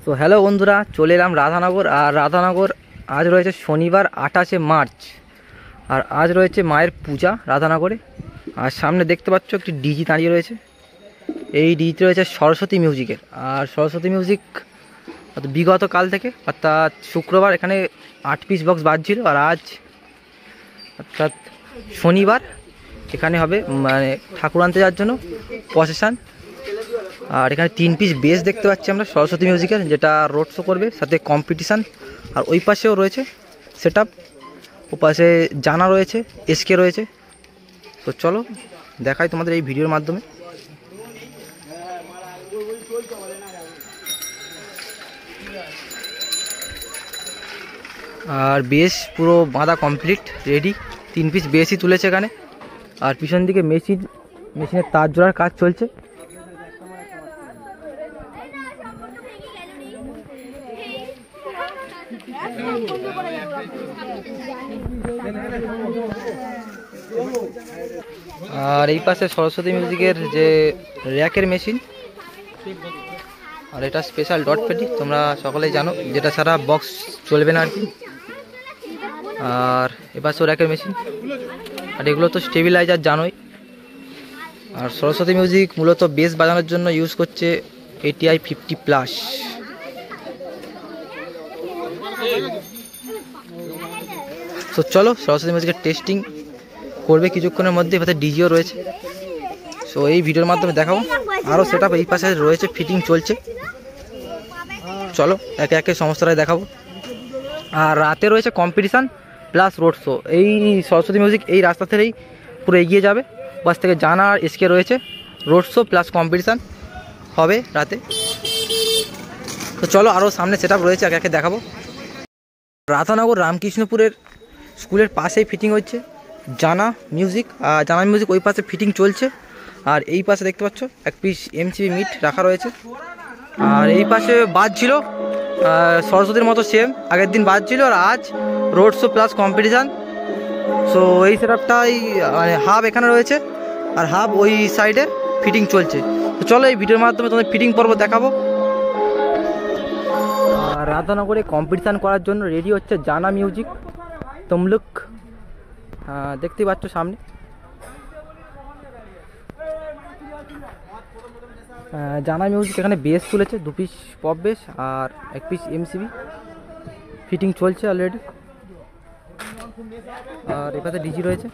তো হ্যালো বন্ধুরা, চলে এলাম রাধানগর। আর রাধানগর আজ রয়েছে শনিবার 28শে মার্চ, আর আজ রয়েছে মায়ের পূজা রাধানগরে। আর সামনে দেখতে পাচ্ছ একটি ডিজি দাঁড়িয়ে রয়েছে। এই ডিজিতে রয়েছে সরস্বতী মিউজিকের। আর সরস্বতী মিউজিক বিগত কাল থেকে অর্থাৎ শুক্রবার এখানে 8 পিস বক্স বাজছিল, আর আজ অর্থাৎ শনিবার এখানে হবে মানে ঠাকুর আনতে যাওয়ার জন্য প্রসেশন। আর এখানে 3 পিস বেস দেখতে পাচ্ছি আমরা সরস্বতী মিউজিকের, যেটা রোড শো করবে, সাথে কম্পিটিশান। আর ওই পাশেও রয়েছে সেট আপ, ও পাশে জানা রয়েছে, এসকে রয়েছে। তো চলো দেখাই তোমাদের এই ভিডিওর মাধ্যমে। আর বেস পুরো বাঁধা কমপ্লিট রেডি, 3 পিস বেসই তুলেছে এখানে। আর পিছন দিকে মেশিনের তার জোড়ার কাজ চলছে। আর এই পাশে সরস্বতী মিউজিকের যে র্যাকের মেশিন, আর এটা স্পেশাল ডট পেটি, তোমরা সকলেই জানো, যেটা ছাড়া বক্স চলবে না আর কি। আর এ পাশে র্যাকের মেশিন, আর এগুলো তো স্টেবিলাইজার জানোই। আর সরস্বতী মিউজিক মূলত বেস বাজানোর জন্য ইউজ করছে ATI 50+। তো চলো সরস্বতী মিউজিকের টেস্টিং করবে কিছুক্ষণের মধ্যে, এবার ডিজিও রয়েছে। সো এই ভিডিওর মাধ্যমে দেখাবো। আরও সেট আপ এই পাশে রয়েছে, ফিটিং চলছে। চলো একে একে সমস্তটাই দেখাবো। আর রাতে রয়েছে কম্পিটিশান প্লাস রোড শো। এই সরস্বতী মিউজিক এই রাস্তা থেকেই পুরো এগিয়ে যাবে, বাস থেকে জানা আর এসকে রয়েছে। রোড শো প্লাস কম্পিটিশান হবে রাতে। তো চলো আরও সামনে সেট আপ রয়েছে, একে একে দেখাবো। রাধানগর রামকৃষ্ণপুরের স্কুলের পাশেই ফিটিং হচ্ছে জানা মিউজিক। আর জানা মিউজিক ওই পাশে ফিটিং চলছে। আর এই পাশে দেখতে পাচ্ছ 1 পিস MCB মিট রাখা রয়েছে। আর এই পাশে বাজছিল সরস্বতীর মতো সেম আগের দিন বাজছিল, আর আজ road show plus competition. So এই সেট আপটাই মানে হাব এখানে রয়েছে, আর হাব ওই সাইডে ফিটিং চলছে। তো চলো এই ভিডিওর মাধ্যমে তোমাদের ফিটিং পর্ব দেখাবো। আর রাধানগরে কম্পিটিশান করার জন্য রেডি হচ্ছে জানা মিউজিক। তমলুক দেখতেই পাচ্ছ সামনে। জানা মিউজিক এখানে বেস তুলেছে, 2 পিস পপ বেস আর 1 পিস MCB ফিটিং চলছে অলরেডি। আর এখানে ডিজি রয়েছে।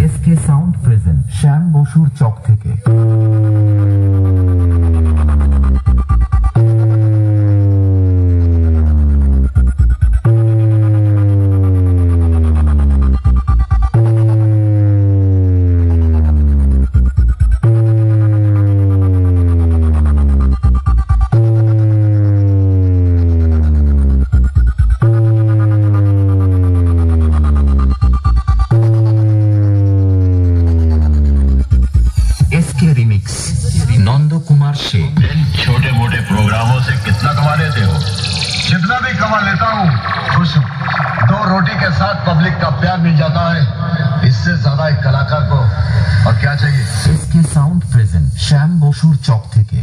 एसके साउंड प्रेजेंट श्याम बसुर चौक থেকে। नंद कुमार से इन छोटे मोटे प्रोग्रामों से कितना कमा लेते हो? जितना भी कमा लेता हूँ खुश हूँ। 2 रोटी के साथ पब्लिक का प्यार मिल जाता है, इससे ज्यादा एक कलाकार को और क्या चाहिए। एसके साउंड प्रेजेंट श्याम बसुर चौक থেকে।